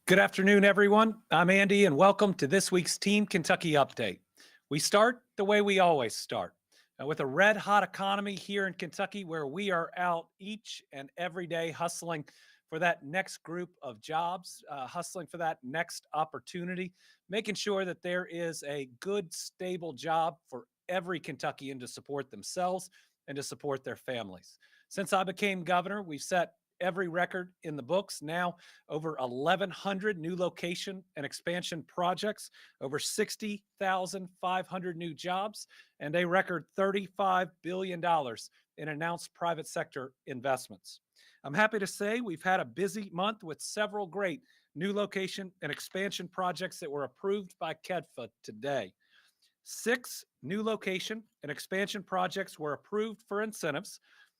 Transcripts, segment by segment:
Good afternoon, everyone. I'm Andy, and welcome to this week's Team Kentucky Update. We start the way we always start, with a red hot economy here in Kentucky, where we are out each and every day hustling for that next group of jobs, hustling for that next opportunity, making sure that there is a good, stable job for every Kentuckian to support themselves and to support their families. Since I became governor, we've set every record in the books. Now, over 1,100 new location and expansion projects, over 60,500 new jobs, and a record $35 billion in announced private sector investments. I'm happy to say we've had a busy month with several great new location and expansion projects that were approved by KEDFA today. 6 new location and expansion projects were approved for incentives.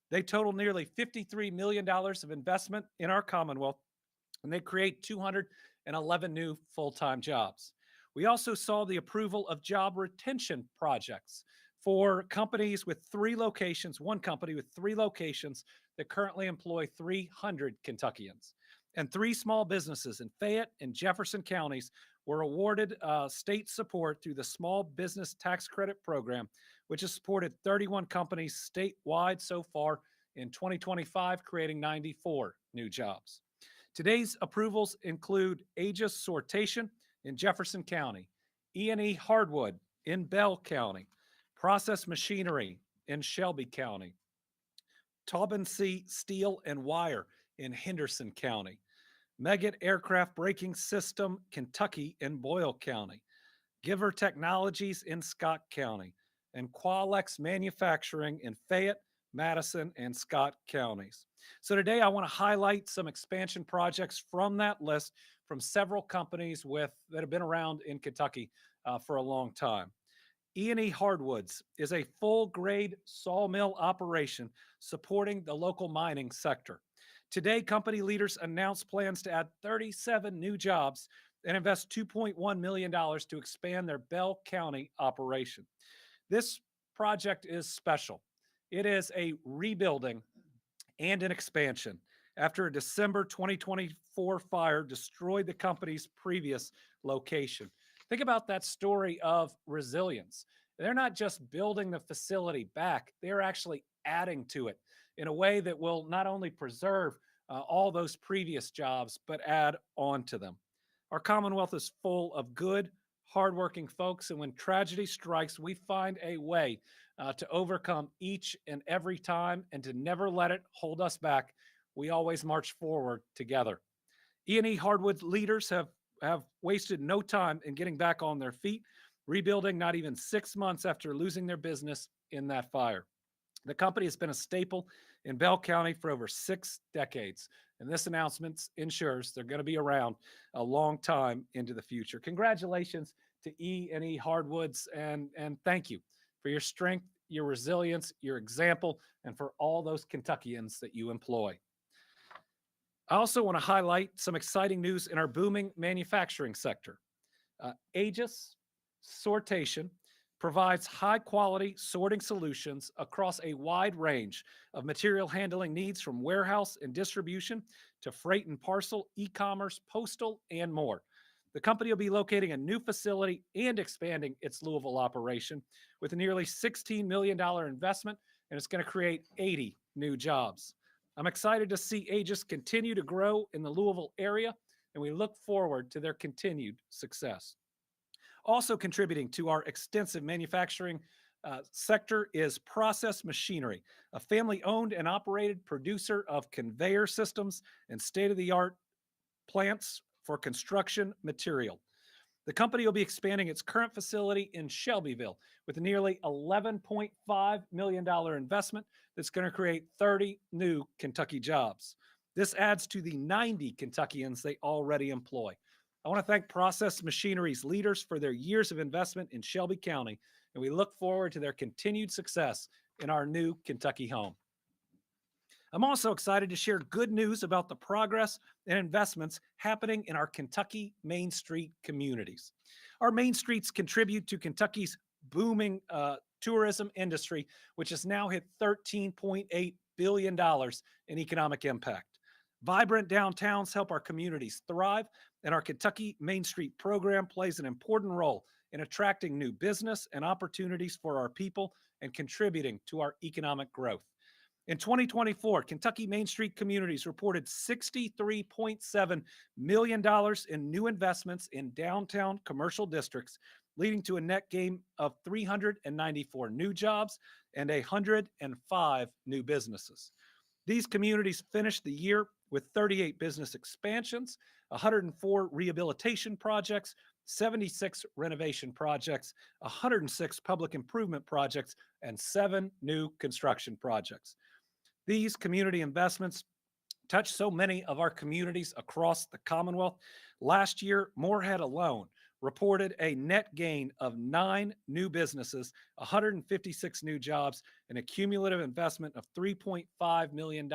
They total nearly $53 million of investment in our Commonwealth, and they create 211 new full-time jobs. We also saw the approval of job retention projects for companies with 3 locations, one company with 3 locations that currently employ 300 Kentuckians. And 3 small businesses in Fayette and Jefferson counties were awarded state support through the Small Business Tax Credit Program, which has supported 31 companies statewide so far in 2025, creating 94 new jobs. Today's approvals include Aegis Sortation in Jefferson County, E&E Hardwood in Bell County, Process Machinery in Shelby County, Taubman C Steel and Wire in Henderson County, Meggitt Aircraft Braking System Kentucky in Boyle County, Giver Technologies in Scott County, and Qualex Manufacturing in Fayette, Madison, and Scott counties. So today I want to highlight some expansion projects from that list from several companies that have been around in Kentucky for a long time. E&E Hardwoods is a full-grade sawmill operation supporting the local mining sector. Today, company leaders announced plans to add 37 new jobs and invest $2.1 million to expand their Bell County operation. This project is special. It is a rebuilding and an expansion after a December 2024 fire destroyed the company's previous location. Think about that story of resilience. They're not just building the facility back, they're actually adding to it in a way that will not only preserve all those previous jobs, but add on to them. Our Commonwealth is full of good, hardworking folks, and when tragedy strikes, we find a way to overcome each and every time and to never let it hold us back. We always march forward together. E&E Hardwood leaders have wasted no time in getting back on their feet, rebuilding not even 6 months after losing their business in that fire. The company has been a staple in Bell County for over 6 decades, and this announcement ensures they're going to be around a long time into the future. Congratulations to E&E Hardwoods, and thank you for your strength, your resilience, your example, and for all those Kentuckians that you employ. I also want to highlight some exciting news in our booming manufacturing sector. Aegis Sortation provides high-quality sorting solutions across a wide range of material handling needs, from warehouse and distribution to freight and parcel, e-commerce, postal, and more. The company will be locating a new facility and expanding its Louisville operation with a nearly $16 million investment, and it's going to create 80 new jobs. I'm excited to see Aegis continue to grow in the Louisville area, and we look forward to their continued success. Also contributing to our extensive manufacturing sector is Process Machinery, a family-owned and operated producer of conveyor systems and state-of-the-art plants for construction material. The company will be expanding its current facility in Shelbyville with a nearly $11.5 million investment that's going to create 30 new Kentucky jobs. This adds to the 90 Kentuckians they already employ. I want to thank Process Machinery's leaders for their years of investment in Shelby County, and we look forward to their continued success in our new Kentucky home. I'm also excited to share good news about the progress and investments happening in our Kentucky Main Street communities. Our Main Streets contribute to Kentucky's booming tourism industry, which has now hit $13.8 billion in economic impact. Vibrant downtowns help our communities thrive, and our Kentucky Main Street program plays an important role in attracting new business and opportunities for our people and contributing to our economic growth. In 2024, Kentucky Main Street communities reported $63.7 million dollars in new investments in downtown commercial districts, leading to a net gain of 394 new jobs and 105 new businesses. These communities finished the year with 38 business expansions, 104 rehabilitation projects, 76 renovation projects, 106 public improvement projects, and 7 new construction projects. These community investments touch so many of our communities across the Commonwealth. Last year, Moorhead alone reported a net gain of 9 new businesses, 156 new jobs, and a cumulative investment of $3.5 million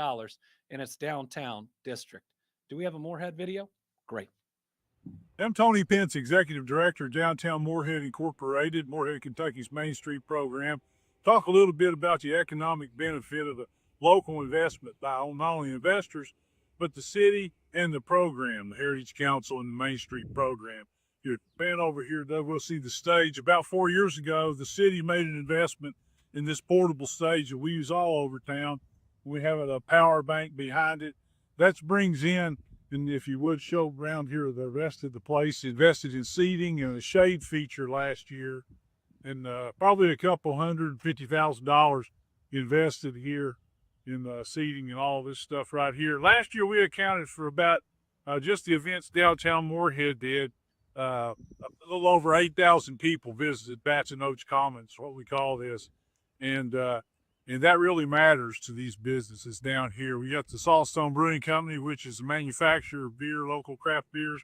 in its downtown district. Do we have a Moorhead video? Great. I'm Tony Pence, Executive Director of Downtown Moorhead Incorporated, Moorhead, Kentucky's Main Street program. Talk a little bit about the economic benefit of the local investment by not only investors, but the city and the program, the Heritage Council and the Main Street program. Your band over here, though, we'll see the stage. About 4 years ago, the city made an investment in this portable stage that we use all over town. We have a power bank behind it. That brings in, and if you would show around here the rest of the place, invested in seating and a shade feature last year, and probably a couple $150,000 invested here in seating and all this stuff right here. Last year we accounted for about just the events downtown Moorhead did. A little over 8,000 people visited Bats and Oaks Commons, what we call this, and that really matters to these businesses down here. We got the Saltstone Brewing Company, which is a manufacturer of beer, local craft beers.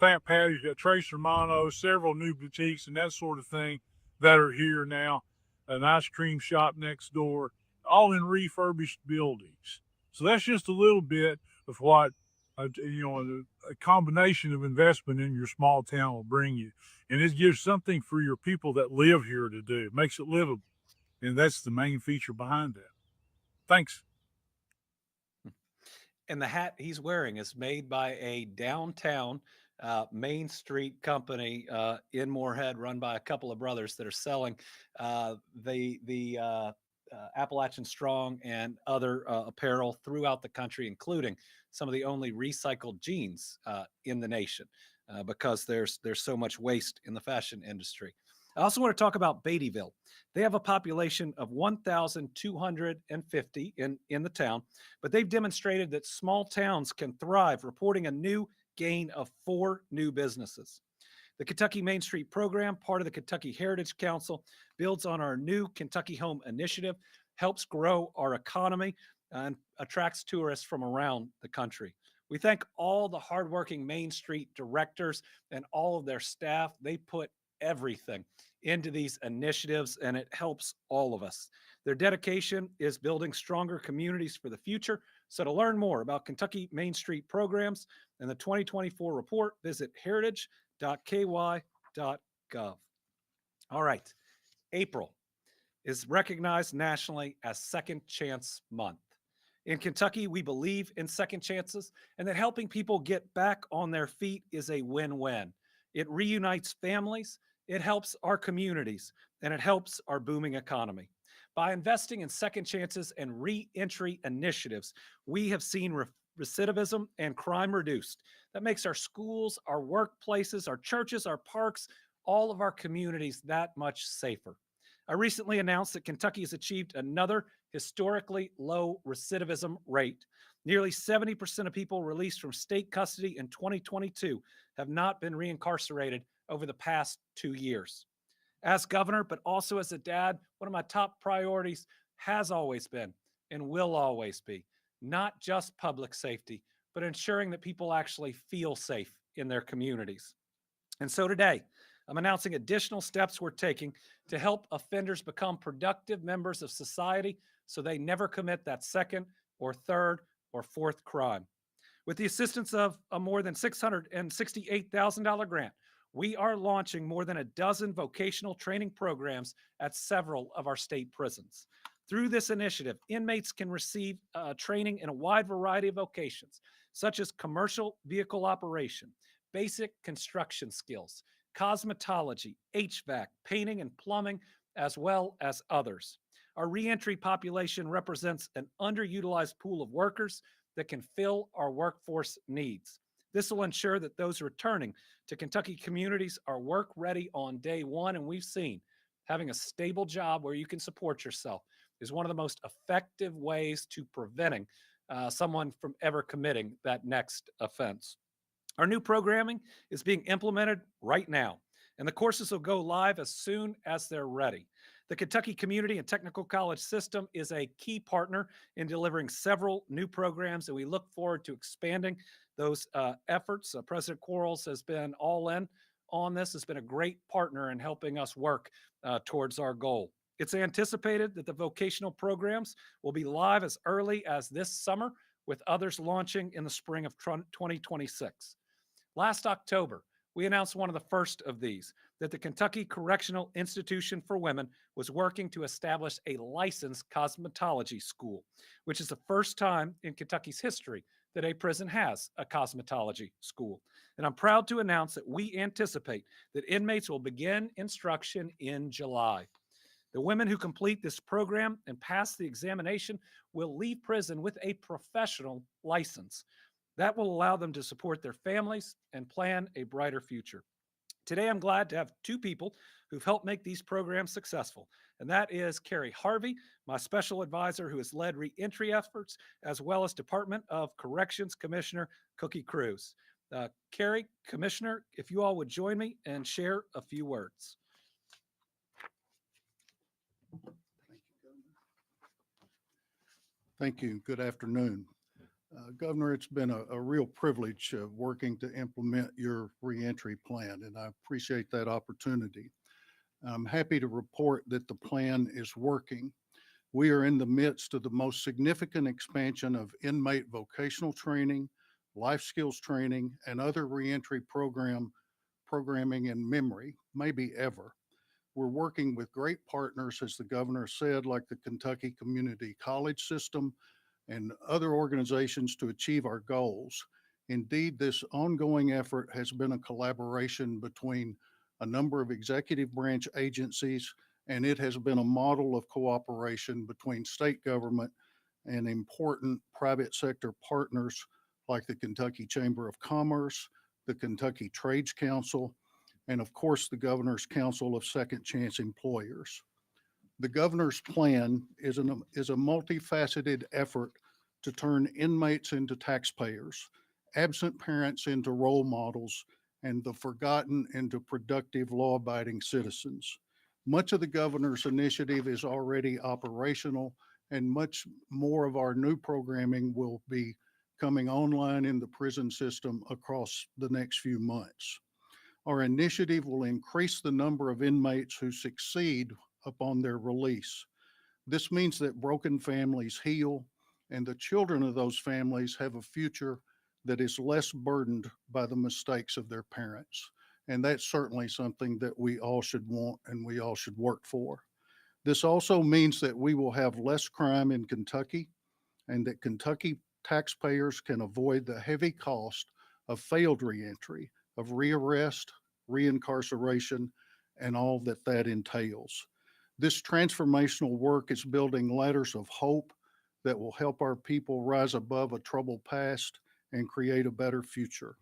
Fat Patty's got Trace Romano, several new boutiques and that sort of thing that are here now. An ice cream shop next door, all in refurbished buildings. So that's just a little bit of what a combination of investment in your small town will bring you, and it gives something for your people that live here to do. It makes it livable. And that's the main feature behind that. Thanks. And the hat he's wearing is made by a downtown Main Street company in Moorhead, run by a couple of brothers that are selling the Appalachian Strong and other apparel throughout the country, including some of the only recycled jeans in the nation, because there's so much waste in the fashion industry. I also want to talk about Beattyville. They have a population of 1,250 in the town, but they've demonstrated that small towns can thrive, reporting a new gain of 4 new businesses. The Kentucky Main Street program, part of the Kentucky Heritage Council, builds on our new Kentucky Home initiative, helps grow our economy, and attracts tourists from around the country. We thank all the hardworking Main Street directors and all of their staff. They put everything into these initiatives, and it helps all of us. Their dedication is building stronger communities for the future. So to learn more about Kentucky Main Street programs and the 2024 report, visit heritage.ky.gov. All right. April is recognized nationally as Second Chance Month. In Kentucky, we believe in second chances and that helping people get back on their feet is a win-win. It reunites families, it helps our communities, and it helps our booming economy. By investing in second chances and re-entry initiatives, we have seen recidivism and crime reduced. That makes our schools, our workplaces, our churches, our parks, all of our communities that much safer. I recently announced that Kentucky has achieved another historically low recidivism rate. Nearly 70% of people released from state custody in 2022 have not been reincarcerated over the past 2 years. As governor, but also as a dad, one of my top priorities has always been and will always be not just public safety, but ensuring that people actually feel safe in their communities. And so today, I'm announcing additional steps we're taking to help offenders become productive members of society so they never commit that second or third or fourth crime. With the assistance of a more than $668,000 grant, we are launching more than a dozen vocational training programs at several of our state prisons. Through this initiative, inmates can receive training in a wide variety of vocations, such as commercial vehicle operation, basic construction skills, cosmetology, HVAC, painting and plumbing, as well as others. Our reentry population represents an underutilized pool of workers that can fill our workforce needs. This will ensure that those returning to Kentucky communities are work ready on day one. And we've seen having a stable job where you can support yourself is one of the most effective ways to preventing someone from ever committing that next offense. Our new programming is being implemented right now, and the courses will go live as soon as they're ready. The Kentucky Community and Technical College System is a key partner in delivering several new programs, and we look forward to expanding those efforts. President Quarles has been all in on this, has been a great partner in helping us work towards our goal. It's anticipated that the vocational programs will be live as early as this summer, with others launching in the spring of 2026. Last October, we announced one of the first of these, that the Kentucky Correctional Institution for Women was working to establish a licensed cosmetology school, which is the first time in Kentucky's history that a prison has a cosmetology school. And I'm proud to announce that we anticipate that inmates will begin instruction in July. The women who complete this program and pass the examination will leave prison with a professional license. That will allow them to support their families and plan a brighter future. Today, I'm glad to have two people who've helped make these programs successful, and that is Carrie Harvey, my special advisor who has led reentry efforts, as well as Department of Corrections Commissioner Cookie Cruz. Carrie, Commissioner, if you all would join me and share a few words. Thank you. Good afternoon. Governor, it's been a real privilege working to implement your reentry plan, and I appreciate that opportunity. I'm happy to report that the plan is working. We are in the midst of the most significant expansion of inmate vocational training, life skills training, and other reentry programming in memory, maybe ever. We're working with great partners, as the governor said, like the Kentucky Community College System and other organizations to achieve our goals. Indeed, this ongoing effort has been a collaboration between a number of executive branch agencies, and it has been a model of cooperation between state government and important private sector partners like the Kentucky Chamber of Commerce, the Kentucky Trades Council, and of course, the Governor's Council of Second Chance Employers. The governor's plan is a multifaceted effort to turn inmates into taxpayers, absent parents into role models, and the forgotten into productive law-abiding citizens. Much of the governor's initiative is already operational, and much more of our new programming will be coming online in the prison system across the next few months. Our initiative will increase the number of inmates who succeed upon their release. This means that broken families heal, and the children of those families have a future that is less burdened by the mistakes of their parents. And that's certainly something that we all should want and we all should work for. This also means that we will have less crime in Kentucky, and that Kentucky taxpayers can avoid the heavy cost of failed reentry, of rearrest, reincarceration, and all that entails. This transformational work is building ladders of hope that will help our people rise above a troubled past and create a better future.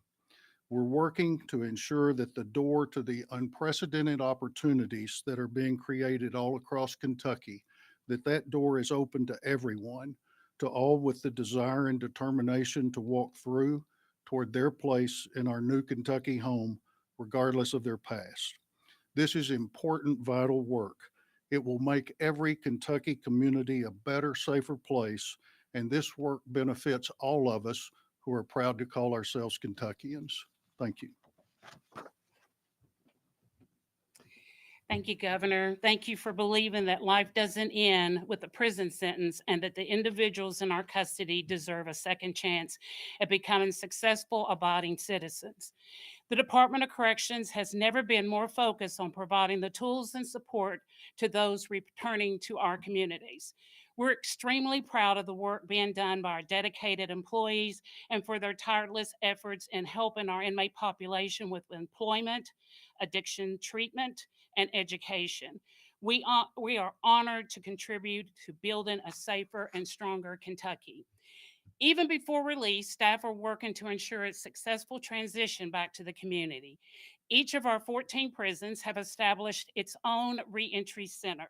We're working to ensure that the door to the unprecedented opportunities that are being created all across Kentucky, that door is open to everyone, to all with the desire and determination to walk through toward their place in our new Kentucky home, regardless of their past. This is important, vital work. It will make every Kentucky community a better, safer place, and this work benefits all of us who are proud to call ourselves Kentuckians. Thank you. Thank you, Governor. Thank you for believing that life doesn't end with a prison sentence and that the individuals in our custody deserve a second chance at becoming successful, abiding citizens. The Department of Corrections has never been more focused on providing the tools and support to those returning to our communities. We're extremely proud of the work being done by our dedicated employees and for their tireless efforts in helping our inmate population with employment, addiction treatment, and education. We are honored to contribute to building a safer and stronger Kentucky. Even before release, staff are working to ensure a successful transition back to the community. Each of our 14 prisons have established its own reentry center.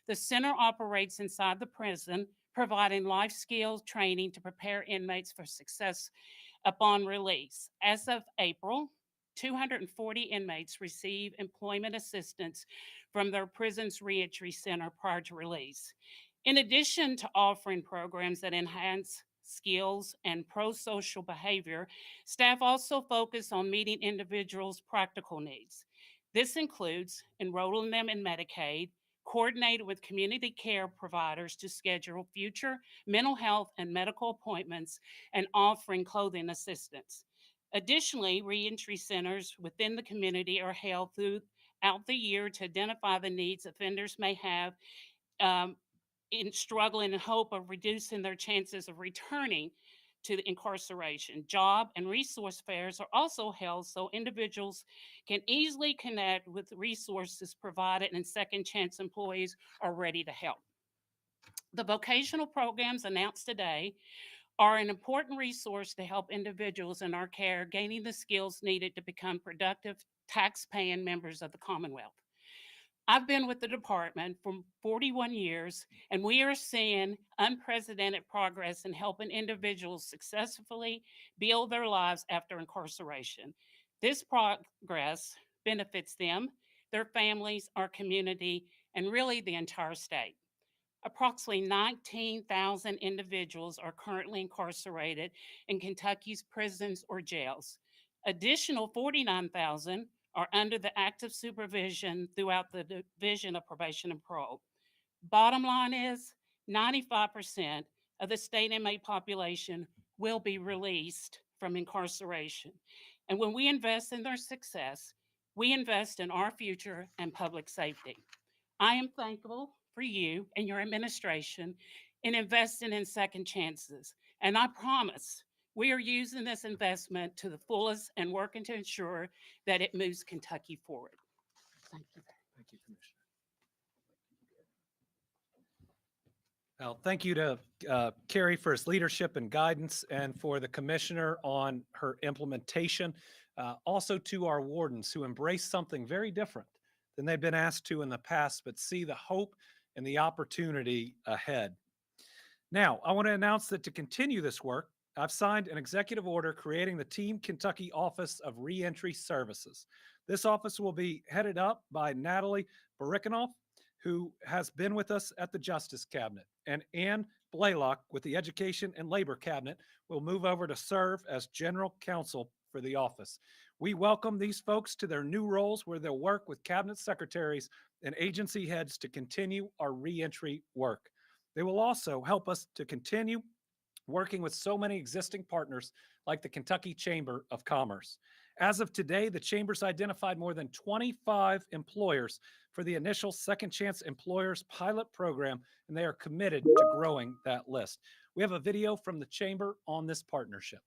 The center operates inside the prison, providing life skills training to prepare inmates for success upon release. As of April, 240 inmates receive employment assistance from their prison's reentry center prior to release. In addition to offering programs that enhance skills and pro-social behavior, staff also focus on meeting individuals' practical needs. This includes enrolling them in Medicaid, coordinating with community care providers to schedule future mental health and medical appointments, and offering clothing assistance. Additionally, reentry centers within the community are held throughout the year to identify the needs offenders may have um, in struggling in hope of reducing their chances of returning to the incarceration. Job and resource fairs are also held so individuals can easily connect with resources provided and second chance employees are ready to help. The vocational programs announced today are an important resource to help individuals in our care gaining the skills needed to become productive, tax-paying members of the Commonwealth. I've been with the department for 41 years, and we are seeing unprecedented progress in helping individuals successfully build their lives after incarceration. This progress benefits them, their families, our community, and really the entire state. Approximately 19,000 individuals are currently incarcerated in Kentucky's prisons or jails. Additional 49,000 are under the active supervision throughout the Division of Probation and Parole. Bottom line is 95% of the state inmate population will be released from incarceration. And when we invest in their success, we invest in our future and public safety. I am thankful for you and your administration in investing in second chances. And I promise we are using this investment to the fullest and working to ensure that it moves Kentucky forward. Thank you. Thank you, Commissioner. Well, thank you to Carrie for his leadership and guidance, and for the commissioner on her implementation. Also to our wardens who embrace something very different than they've been asked to in the past, but see the hope and the opportunity ahead. Now, I want to announce that to continue this work, I've signed an executive order creating the Team Kentucky Office of Reentry Services. This office will be headed up by Natalie Barikanoff, who has been with us at the Justice Cabinet, and Ann Blaylock with the Education and Labor Cabinet will move over to serve as General Counsel for the office. We welcome these folks to their new roles where they'll work with cabinet secretaries and agency heads to continue our reentry work. They will also help us to continue working with so many existing partners like the Kentucky Chamber of Commerce. As of today, the Chamber's identified more than 25 employers for the initial Second Chance Employers pilot program, and they are committed to growing that list. We have a video from the Chamber on this partnership.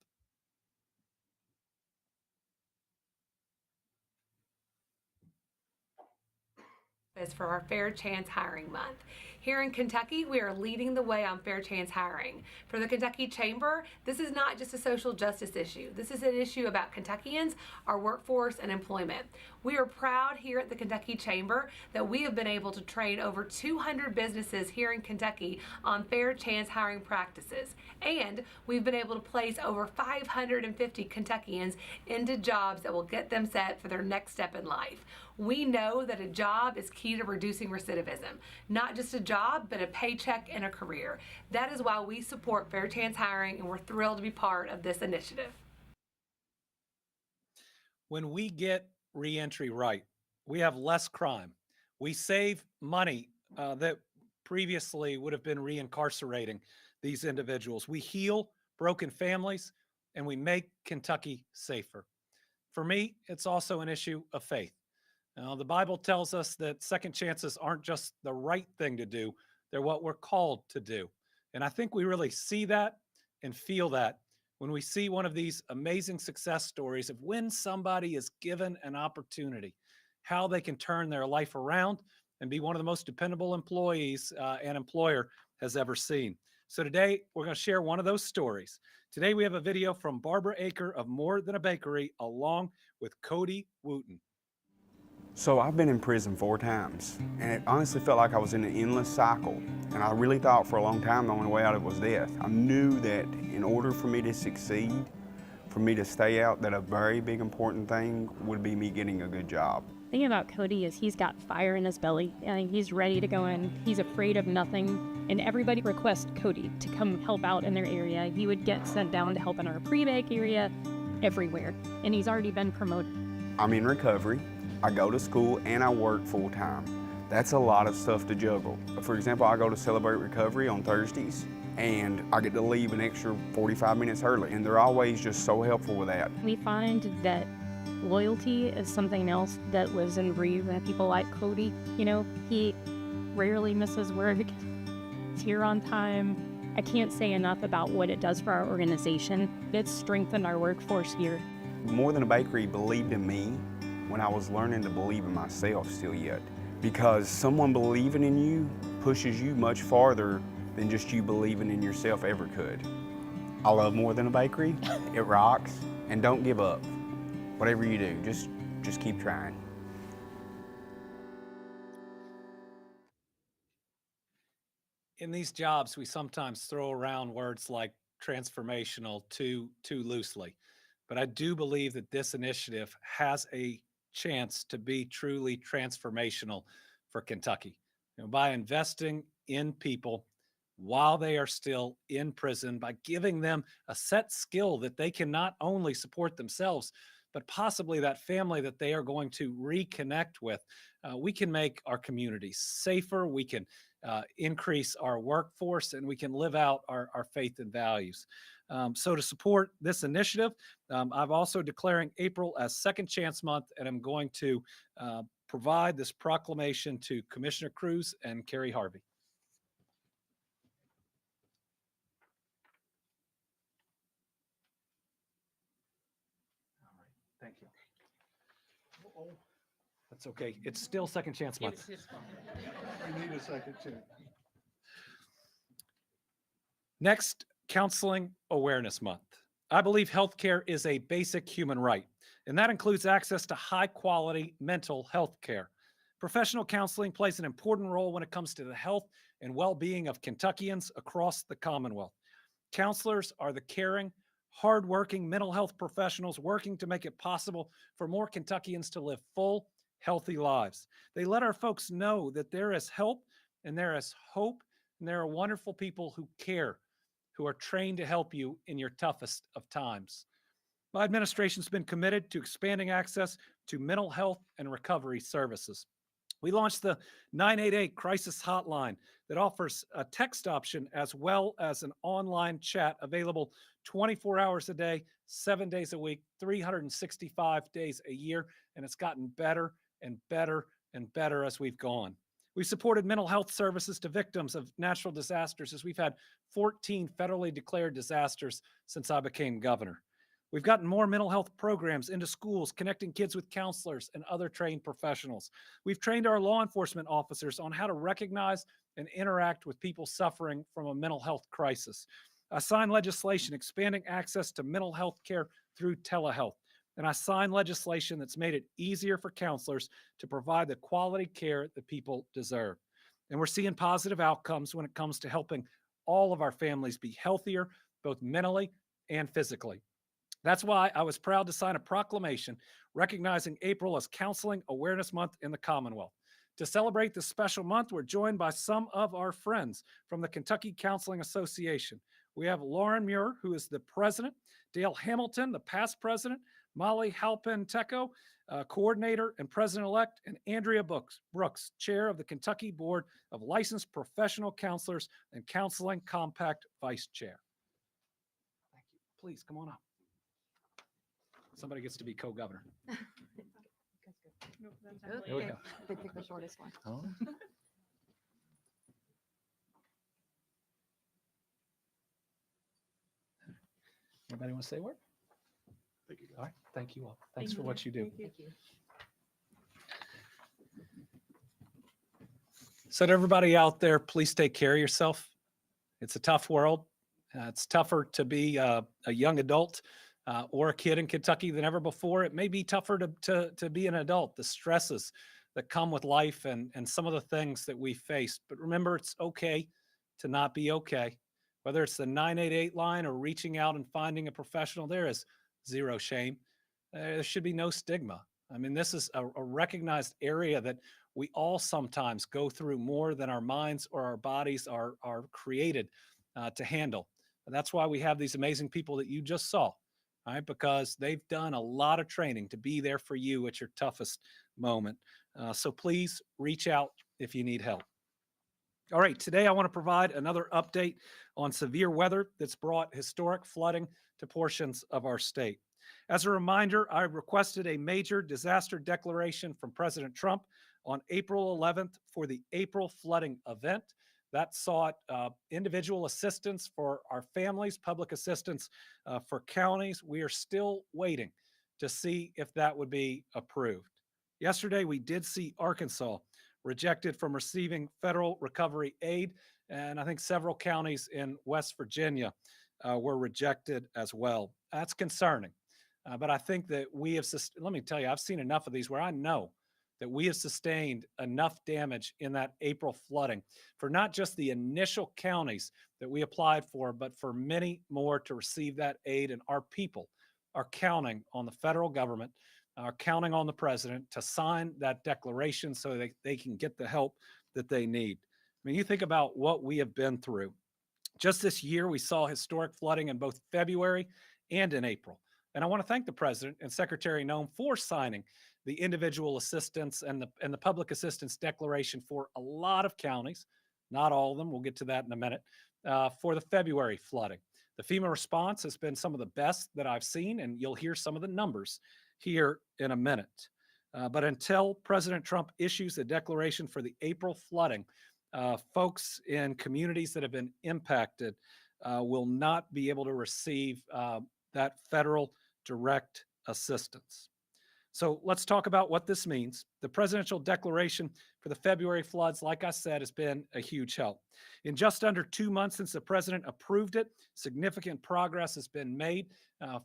Is for our Fair Chance Hiring Month. Here in Kentucky, we are leading the way on fair chance hiring. For the Kentucky Chamber, this is not just a social justice issue. This is an issue about Kentuckians, our workforce, and employment. We are proud here at the Kentucky Chamber that we have been able to train over 200 businesses here in Kentucky on fair chance hiring practices. And we've been able to place over 550 Kentuckians into jobs that will get them set for their next step in life. We know that a job is key to reducing recidivism. Not just a job, but a paycheck and a career. That is why we support fair chance hiring, and we're thrilled to be part of this initiative. When we get reentry right, we have less crime. We save money that previously would have been reincarcerating these individuals. We heal broken families, and we make Kentucky safer. For me, it's also an issue of faith. Now, the Bible tells us that second chances aren't just the right thing to do, they're what we're called to do. And I think we really see that and feel that when we see one of these amazing success stories of when somebody is given an opportunity, how they can turn their life around and be one of the most dependable employees an employer has ever seen. So today, we're going to share one of those stories. Today, we have a video from Barbara Aker of More Than a Bakery, along with Cody Wooten. So I've been in prison 4 times, and it honestly felt like I was in an endless cycle. And I really thought for a long time the only way out of it was death. I knew that in order for me to succeed, for me to stay out, that a very big important thing would be me getting a good job. The thing about Cody is he's got fire in his belly and he's ready to go in. He's afraid of nothing, and everybody requests Cody to come help out in their area. He would get sent down to help in our pre-bake area, everywhere, and he's already been promoted. I'm in recovery. I go to school and I work full time. That's a lot of stuff to juggle. For example, I go to Celebrate Recovery on Thursdays, and I get to leave an extra 45 minutes early, and they're always just so helpful with that. We find that loyalty is something else that lives and breathes in people like Cody. You know, he rarely misses work. He's here on time. I can't say enough about what it does for our organization. It's strengthened our workforce here. More Than a Bakery believed in me when I was learning to believe in myself still yet. Because someone believing in you pushes you much farther than just you believing in yourself ever could. I love More Than a Bakery. It rocks. And don't give up. Whatever you do, just keep trying. In these jobs, we sometimes throw around words like transformational too loosely. But I do believe that this initiative has a chance to be truly transformational for Kentucky. You know, by investing in people while they are still in prison, by giving them a set skill that they can not only support themselves, but possibly that family that they are going to reconnect with, we can make our communities safer, we can increase our workforce, and we can live out our faith and values. So to support this initiative, I'm also declaring April as Second Chance Month, and I'm going to provide this proclamation to Commissioner Cruz and Carrie Harvey. All right, thank you. That's okay. It's still Second Chance Month. We need a second chance. Next, Counseling Awareness Month. I believe healthcare is a basic human right, and that includes access to high-quality mental health care. Professional counseling plays an important role when it comes to the health and well-being of Kentuckians across the Commonwealth. Counselors are the caring, hardworking mental health professionals working to make it possible for more Kentuckians to live full, healthy lives. They let our folks know that there is help and there is hope, and there are wonderful people who care, who are trained to help you in your toughest of times. My administration's been committed to expanding access to mental health and recovery services. We launched the 988 crisis hotline that offers a text option as well as an online chat available 24 hours a day, 7 days a week, 365 days a year, and it's gotten better and better and better as we've gone. We've supported mental health services to victims of natural disasters as we've had 14 federally declared disasters since I became governor. We've gotten more mental health programs into schools, connecting kids with counselors and other trained professionals. We've trained our law enforcement officers on how to recognize and interact with people suffering from a mental health crisis. I signed legislation expanding access to mental health care through telehealth. And I signed legislation that's made it easier for counselors to provide the quality care that people deserve. And we're seeing positive outcomes when it comes to helping all of our families be healthier, both mentally and physically. That's why I was proud to sign a proclamation recognizing April as Counseling Awareness Month in the Commonwealth. To celebrate this special month, we're joined by some of our friends from the Kentucky Counseling Association. We have Lauren Muir, who is the president, Dale Hamilton, the past president, Molly Halpin-Tecco, coordinator and president-elect, and Andrea Brooks, chair of the Kentucky Board of Licensed Professional Counselors and Counseling Compact vice chair. Thank you. Please come on up. Somebody gets to be co-governor. There we Okay. go. They pick the shortest one. Anybody want to say a word? All right. Thank you all. Thanks for what you do. Thank you. So to everybody out there, please take care of yourself. It's a tough world. It's tougher to be a young adult or a kid in Kentucky than ever before. It may be tougher to be an adult, the stresses that come with life and some of the things that we face. But remember, it's okay to not be okay. Whether it's the 988 line or reaching out and finding a professional, there is zero shame. There should be no stigma. I mean, this is a recognized area that we all sometimes go through more than our minds or our bodies are created to handle. And that's why we have these amazing people that you just saw, right? Because they've done a lot of training to be there for you at your toughest moment. So please reach out if you need help. All right, today I want to provide another update on severe weather that's brought historic flooding to portions of our state. As a reminder, I requested a major disaster declaration from President Trump on April 11th for the April flooding event. That sought individual assistance for our families, public assistance for counties. We are still waiting to see if that would be approved. Yesterday, we did see Arkansas rejected from receiving federal recovery aid, and I think several counties in West Virginia were rejected as well. That's concerning. But I think that we have, let me tell you, I've seen enough of these where I know that we have sustained enough damage in that April flooding for not just the initial counties that we applied for, but for many more to receive that aid. And our people are counting on the federal government, are counting on the president to sign that declaration so they can get the help that they need. I mean, you think about what we have been through. Just this year, we saw historic flooding in both February and in April. And I want to thank the president and Secretary Noem for signing the individual assistance and the public assistance declaration for a lot of counties, not all of them. We'll get to that in a minute, for the February flooding. The FEMA response has been some of the best that I've seen, and you'll hear some of the numbers here in a minute. But until President Trump issues a declaration for the April flooding, folks in communities that have been impacted will not be able to receive that federal direct assistance. So let's talk about what this means. The presidential declaration for the February floods, like I said, has been a huge help. In just under 2 months since the president approved it, significant progress has been made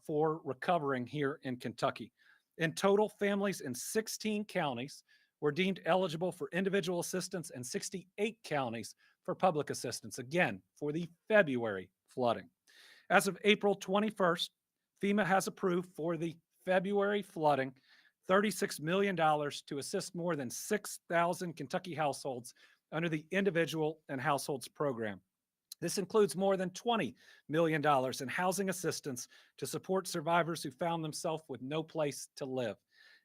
for recovering here in Kentucky. In total, families in 16 counties were deemed eligible for individual assistance and 68 counties for public assistance, again, for the February flooding. As of April 21st, FEMA has approved for the February flooding $36 million to assist more than 6,000 Kentucky households under the Individual and Households Program. This includes more than $20 million in housing assistance to support survivors who found themselves with no place to live.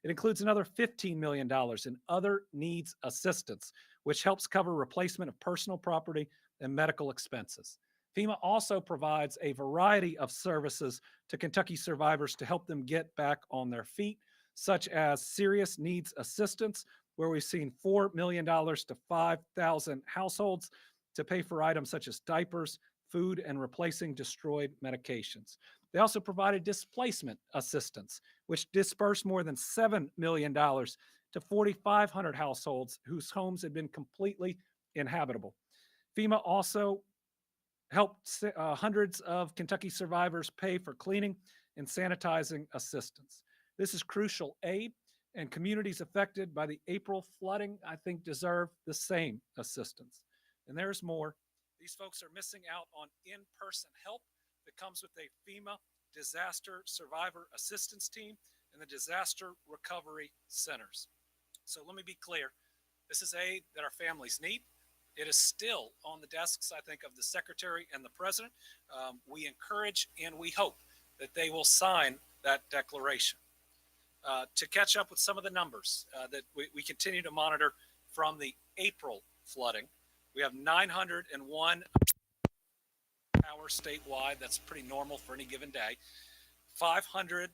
It includes another $15 million in other needs assistance, which helps cover replacement of personal property and medical expenses. FEMA also provides a variety of services to Kentucky survivors to help them get back on their feet, such as serious needs assistance, where we've seen $4 million to 5,000 households to pay for items such as diapers, food, and replacing destroyed medications. They also provided displacement assistance, which dispersed more than $7 million to 4,500 households whose homes had been completely inhabitable. FEMA also helped hundreds of Kentucky survivors pay for cleaning and sanitizing assistance. This is crucial aid, and communities affected by the April flooding, I think, deserve the same assistance. And there's more. These folks are missing out on in-person help that comes with a FEMA disaster survivor assistance team and the disaster recovery centers. So let me be clear. This is aid that our families need. It is still on the desks, I think, of the Secretary and the President. We encourage and we hope that they will sign that declaration. To catch up with some of the numbers that we continue to monitor from the April flooding, we have 901 hours statewide. That's pretty normal for any given day. 500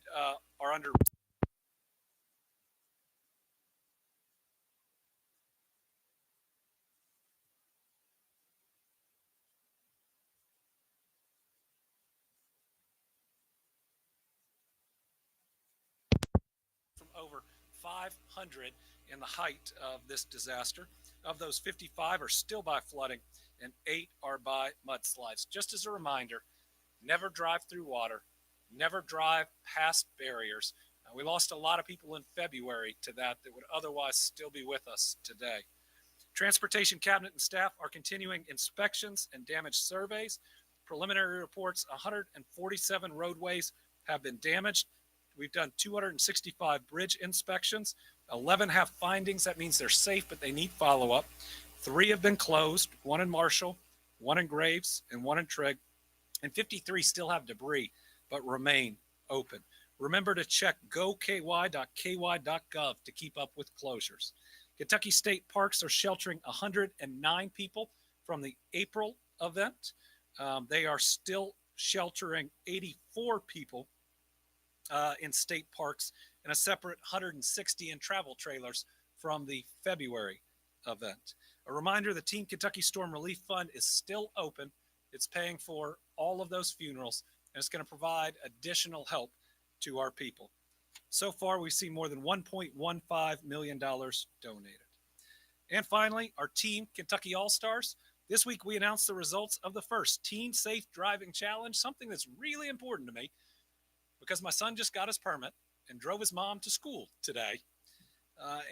are under. From over 500 in the height of this disaster. Of those, 55 are still by flooding and 8 are by mudslides. Just as a reminder, never drive through water, never drive past barriers. We lost a lot of people in February to that would otherwise still be with us today. Transportation Cabinet and staff are continuing inspections and damage surveys. Preliminary reports: 147 roadways have been damaged. We've done 265 bridge inspections. 11 have findings. That means they're safe, but they need follow-up. 3 have been closed, 1 in Marshall, 1 in Graves, and 1 in Trigg. And 53 still have debris, but remain open. Remember to check goky.ky.gov to keep up with closures. Kentucky State Parks are sheltering 109 people from the April event. They are still sheltering 84 people in state parks and a separate 160 in travel trailers from the February event. A reminder, the Team Kentucky Storm Relief Fund is still open. It's paying for all of those funerals, and it's going to provide additional help to our people. So far, we've seen more than $1.15 million donated. And finally, our Team Kentucky All-Stars. This week, we announced the results of the first Teen Safe Driving Challenge, something that's really important to me because my son just got his permit and drove his mom to school today.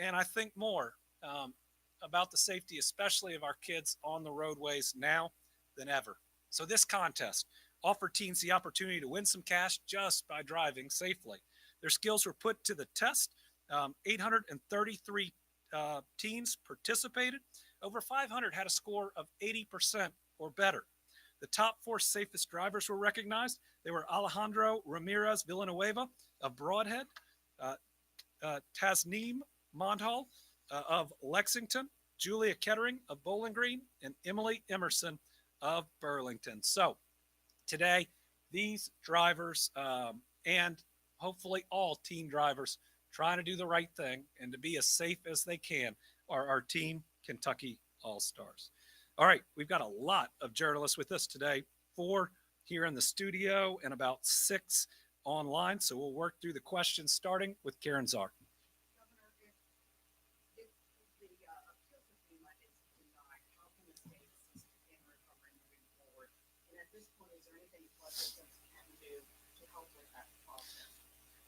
And I think more about the safety, especially of our kids on the roadways now than ever. So this contest offered teens the opportunity to win some cash just by driving safely. Their skills were put to the test. 833 teens participated. Over 500 had a score of 80% or better. The top 4 safest drivers were recognized. They were Alejandro Ramirez Villanueva of Broadhead, Tasneem Mondhal of Lexington, Julia Kettering of Bowling Green, and Emily Emerson of Burlington. So today, these drivers and hopefully all teen drivers trying to do the right thing and to be as safe as they can are our Team Kentucky All-Stars. All right, we've got a lot of journalists with us today, 4 here in the studio and about 6 online. So we'll work through the questions, starting with Karen Czar.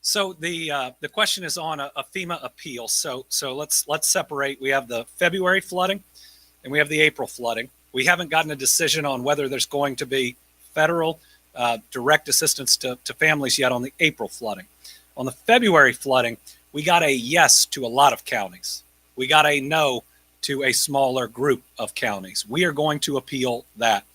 So the question is on a FEMA appeal. So let's separate. We have the February flooding and we have the April flooding. We haven't gotten a decision on whether there's going to be federal direct assistance to families yet on the April flooding. On the February flooding, we got a yes to a lot of counties. We got a no to a smaller group of counties. We are going to appeal that.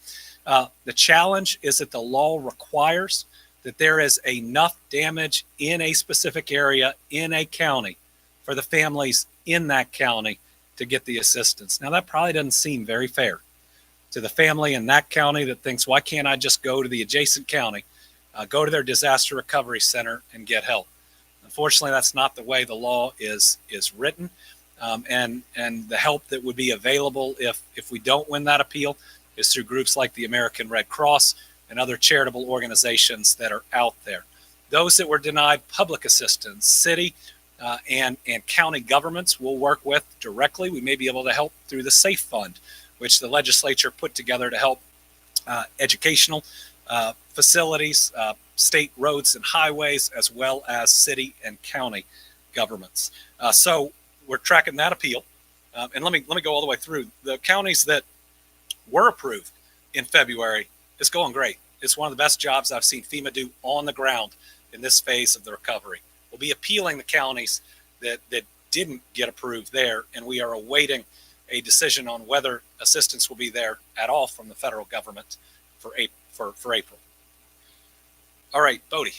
The challenge is that the law requires that there is enough damage in a specific area in a county for the families in that county to get the assistance. Now, that probably doesn't seem very fair to the family in that county that thinks, why can't I just go to the adjacent county, go to their disaster recovery center and get help? Unfortunately, that's not the way the law is written. And the help that would be available if we don't win that appeal is through groups like the American Red Cross and other charitable organizations that are out there. Those that were denied public assistance, city and county governments will work with directly. We may be able to help through the SAFE Fund, which the legislature put together to help educational facilities, state roads and highways, as well as city and county governments. So we're tracking that appeal. And let me go all the way through. The counties that were approved in February, it's going great. It's one of the best jobs I've seen FEMA do on the ground in this phase of the recovery. We'll be appealing the counties that didn't get approved there, and we are awaiting a decision on whether assistance will be there at all from the federal government for April. All right, Bodie.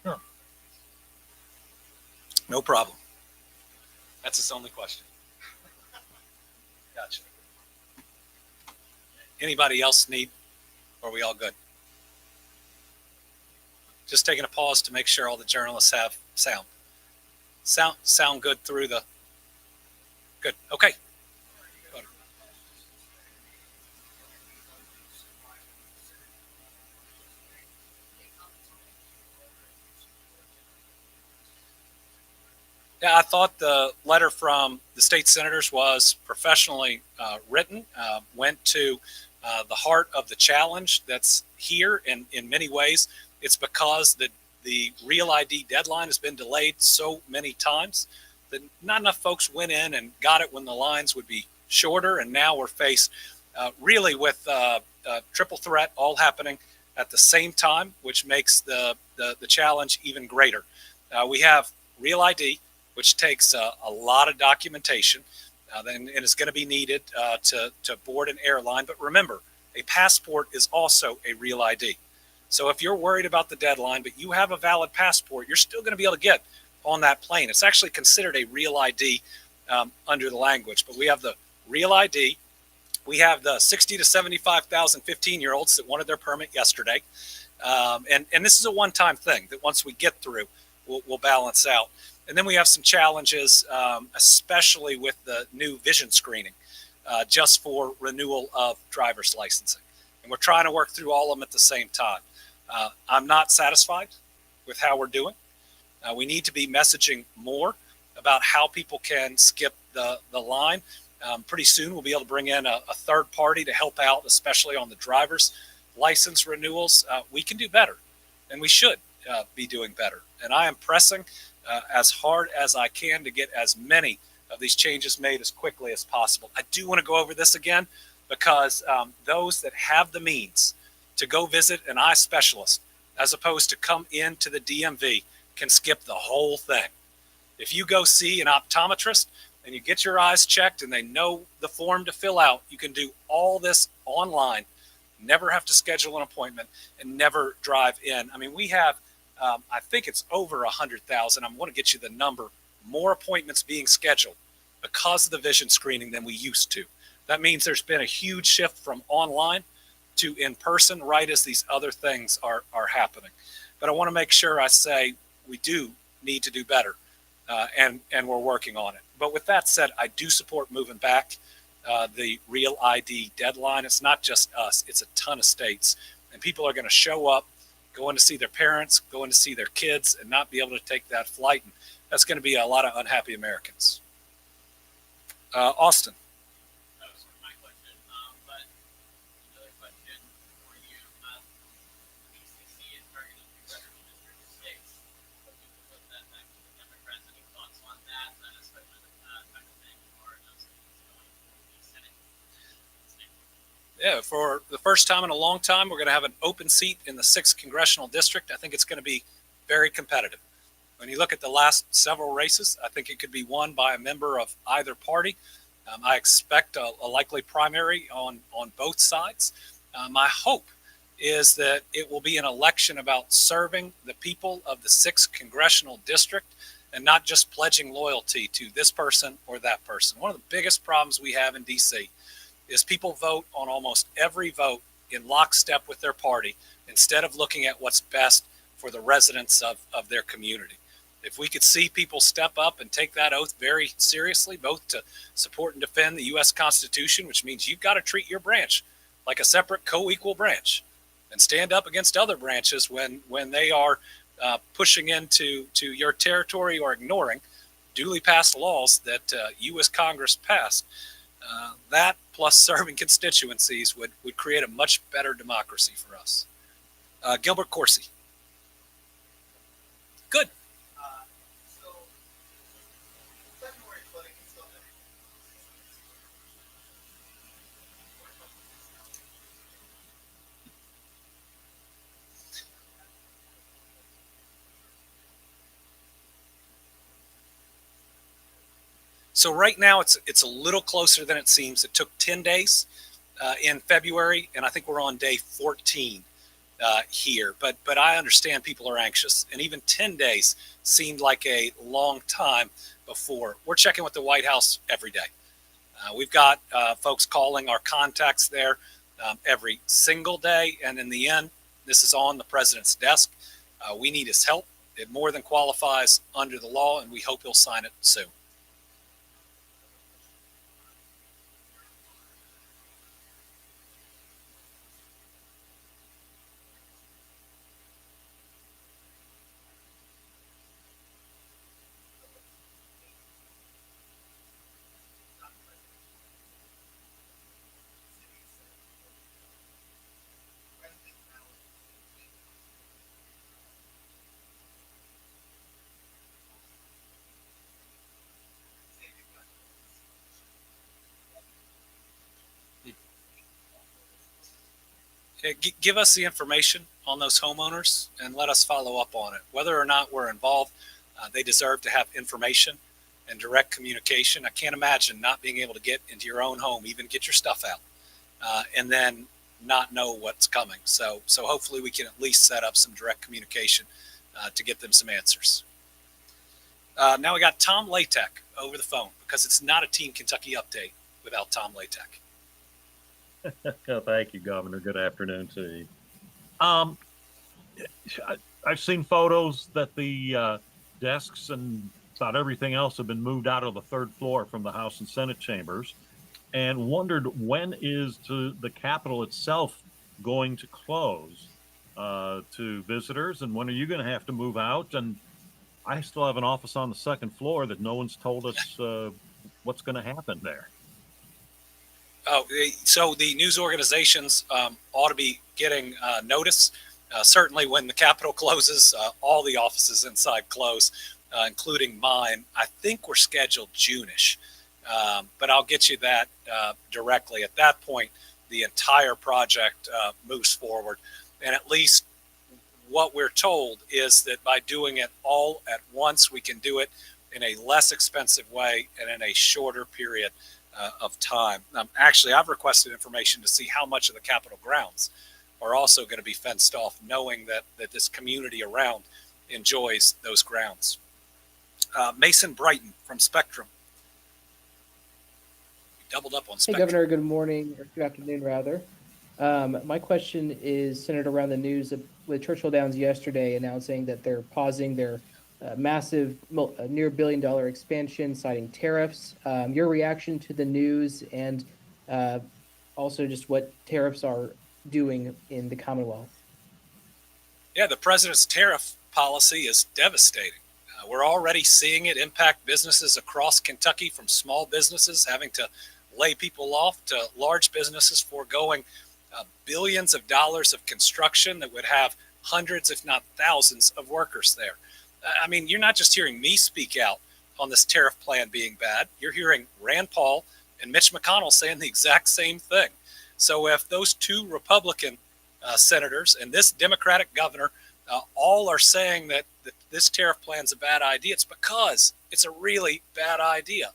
Sure. No problem. That's his only question. Gotcha. Anybody else need? Or are we all good? Just taking a pause to make sure all the journalists have sound good through the. Good. Okay. Yeah, I thought the letter from the state senators was professionally written, went to the heart of the challenge that's here. And in many ways, it's because the Real ID deadline has been delayed so many times that not enough folks went in and got it when the lines would be shorter. And now we're faced really with triple threat all happening at the same time, which makes the challenge even greater. We have Real ID, which takes a lot of documentation and is going to be needed to board an airline. But remember, a passport is also a Real ID. So if you're worried about the deadline, but you have a valid passport, you're still going to be able to get on that plane. It's actually considered a Real ID under the language. But we have the Real ID. We have the 60 to 75,000 15-year-olds that wanted their permit yesterday. And this is a one-time thing that once we get through, we'll balance out. And then we have some challenges, especially with the new vision screening, just for renewal of driver's licensing. And we're trying to work through all of them at the same time. I'm not satisfied with how we're doing. We need to be messaging more about how people can skip the line. Pretty soon we'll be able to bring in a third party to help out, especially on the driver's license renewals. We can do better, and we should be doing better. And I am pressing as hard as I can to get as many of these changes made as quickly as possible. I do want to go over this again because those that have the means to go visit an eye specialist as opposed to come into the DMV can skip the whole thing. If you go see an optometrist and you get your eyes checked and they know the form to fill out, you can do all this online, never have to schedule an appointment, and never drive in. I mean, we have I think it's over 100,000. I'm going to get you the number. More appointments being scheduled because of the vision screening than we used to. That means there's been a huge shift from online to in person, right as these other things are happening. But I want to make sure I say we do need to do better, and we're working on it. But with that said, I do support moving back the Real ID deadline. It's not just us; it's a ton of states, and people are going to show up, going to see their parents, going to see their kids, and not be able to take that flight. And that's going to be a lot of unhappy Americans. Austin. That was my question. But another question for you. PCC is targeting congressional district 6. Looking to put that back to the Democrats. Any thoughts on that? And especially the type of thing or announcing it's going to the Senate. Yeah, for the first time in a long time, we're going to have an open seat in the 6th congressional district. I think it's going to be very competitive. When you look at the last several races, I think it could be won by a member of either party. I expect a likely primary on both sides. My hope is that it will be an election about serving the people of the 6th congressional district and not just pledging loyalty to this person or that person. One of the biggest problems we have in D.C. is people vote on almost every vote in lockstep with their party instead of looking at what's best for the residents of their community. If we could see people step up and take that oath very seriously, both to support and defend the U.S. Constitution, which means you've got to treat your branch like a separate co-equal branch and stand up against other branches when they are pushing into your territory or ignoring duly passed laws that you as Congress passed. That plus serving constituencies would create a much better democracy for us. Gilbert Corsi. Good. So right now it's a little closer than it seems. It took 10 days in February, and I think we're on day 14 here. But I understand people are anxious, and even 10 days seemed like a long time before. We're checking with the White House every day. We've got folks calling our contacts there every single day, and in the end, this is on the president's desk. We need his help. It more than qualifies under the law, and we hope he'll sign it soon. Give us the information on those homeowners and let us follow up on it. Whether or not we're involved, they deserve to have information and direct communication. I can't imagine not being able to get into your own home, even get your stuff out, and then not know what's coming. So hopefully we can at least set up some direct communication to get them some answers. Now we got Tom Latek over the phone, because it's not a Team Kentucky update without Tom Latek. Thank you, Governor. Good afternoon to you. I've seen photos that the desks and about everything else have been moved out of the third floor from the House and Senate chambers, and wondered, when is the Capitol itself going to close to visitors, and when are you going to have to move out? And I still have an office on the second floor that no one's told us what's going to happen there. Oh, so the news organizations ought to be getting notice. Certainly when the Capitol closes, all the offices inside close, including mine. I think we're scheduled June-ish, but I'll get you that directly. At that point, the entire project moves forward. And at least what we're told is that by doing it all at once, we can do it in a less expensive way and in a shorter period of time. Actually, I've requested information to see how much of the Capitol grounds are also going to be fenced off, knowing that this community around enjoys those grounds. Mason Brighton from Spectrum. We doubled up on Spectrum. Hey, Governor, good morning, or good afternoon, rather. My question is centered around the news with Churchill Downs yesterday announcing that they're pausing their massive, near $1 billion expansion, citing tariffs. Your reaction to the news, and also just what tariffs are doing in the Commonwealth? Yeah, the president's tariff policy is devastating. We're already seeing it impact businesses across Kentucky, from small businesses having to lay people off to large businesses foregoing billions of dollars of construction that would have hundreds, if not thousands, of workers there. I mean, you're not just hearing me speak out on this tariff plan being bad. You're hearing Rand Paul and Mitch McConnell saying the exact same thing. So if those two Republican senators and this Democratic governor all are saying that this tariff plan is a bad idea, it's because it's a really bad idea.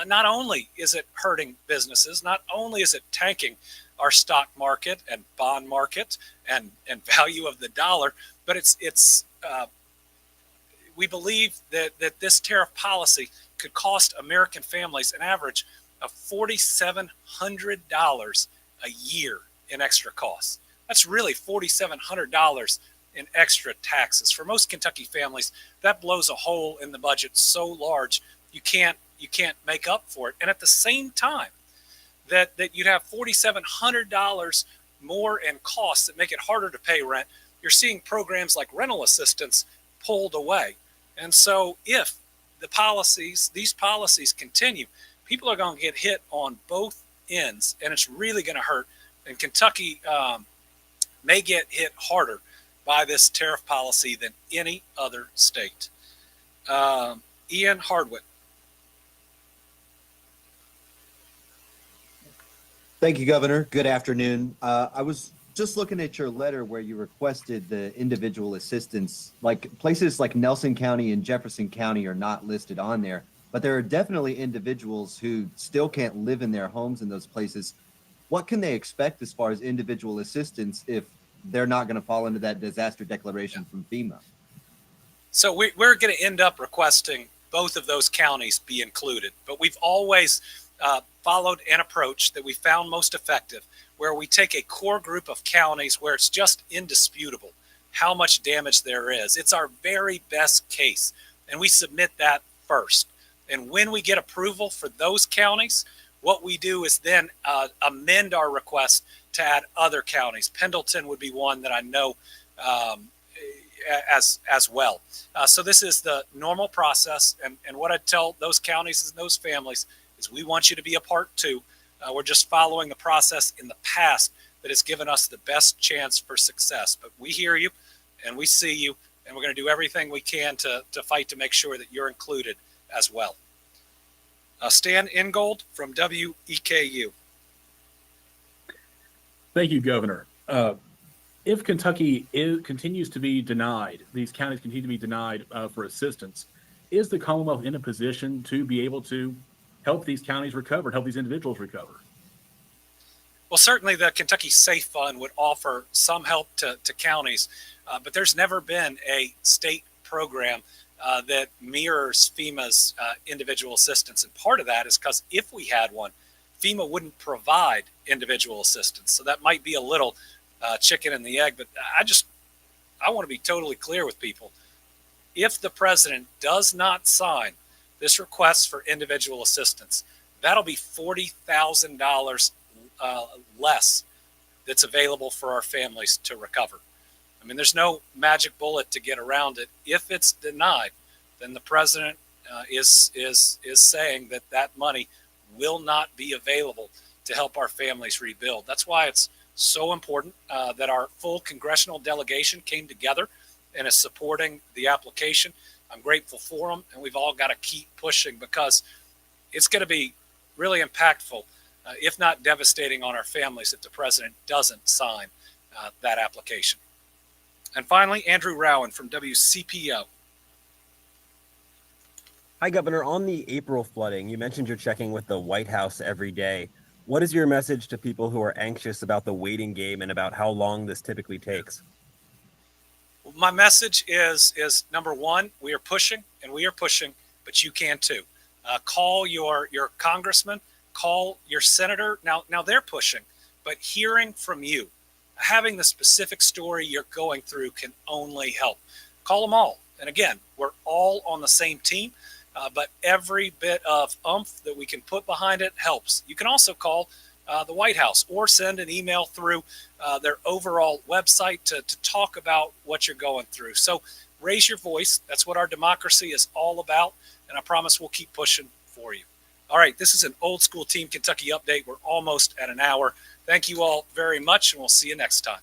Not only is it hurting businesses, not only is it tanking our stock market and bond market and value of the dollar, but it's we believe that this tariff policy could cost American families an average of $4,700 a year in extra costs. That's really $4,700 in extra taxes. For most Kentucky families, that blows a hole in the budget so large you can't make up for it. And at the same time that you'd have $4,700 more in costs that make it harder to pay rent, you're seeing programs like rental assistance pulled away. And so if these policies continue, people are going to get hit on both ends, and it's really going to hurt. And Kentucky may get hit harder by this tariff policy than any other state. Ian Hardwick. Thank you, Governor. Good afternoon. I was just looking at your letter where you requested the individual assistance. Like places like Nelson County and Jefferson County are not listed on there, but there are definitely individuals who still can't live in their homes in those places. What can they expect as far as individual assistance if they're not going to fall into that disaster declaration from FEMA? So we're going to end up requesting both of those counties be included, but we've always followed an approach that we found most effective, where we take a core group of counties where it's just indisputable how much damage there is. It's our very best case, and we submit that first. And when we get approval for those counties, what we do is then amend our request to add other counties. Pendleton would be one that I know as well. So this is the normal process, and what I tell those counties and those families is we want you to be a part too. We're just following the process in the past that has given us the best chance for success. But we hear you and we see you, and we're going to do everything we can to fight to make sure that you're included as well. Stan Ingold from WEKU. Thank you, Governor. If Kentucky continues to be denied, these counties continue to be denied for assistance, is the Commonwealth in a position to be able to help these counties recover, help these individuals recover? Well, certainly the Kentucky Safe Fund would offer some help to counties, but there's never been a state program that mirrors FEMA's individual assistance. And part of that is because if we had one, FEMA wouldn't provide individual assistance. So that might be a little chicken and the egg, but I want to be totally clear with people. If the president does not sign this request for individual assistance, that'll be $40,000 less that's available for our families to recover. I mean, there's no magic bullet to get around it. If it's denied, then the president is saying that that money will not be available to help our families rebuild. That's why it's so important that our full congressional delegation came together and is supporting the application. I'm grateful for them, and we've all got to keep pushing because it's going to be really impactful, if not devastating on our families if the president doesn't sign that application. And finally, Andrew Rowan from WCPO. Hi, Governor. On the April flooding, you mentioned you're checking with the White House every day. What is your message to people who are anxious about the waiting game and about how long this typically takes? My message is number one, we are pushing, but you can too. Call your congressman, call your senator. Now they're pushing, but hearing from you, having the specific story you're going through can only help. Call them all. And again, we're all on the same team, but every bit of oomph that we can put behind it helps. You can also call the White House or send an email through their overall website to talk about what you're going through. So raise your voice. That's what our democracy is all about. And I promise we'll keep pushing for you. All right, this is an old school Team Kentucky update. We're almost at an hour. Thank you all very much, and we'll see you next time.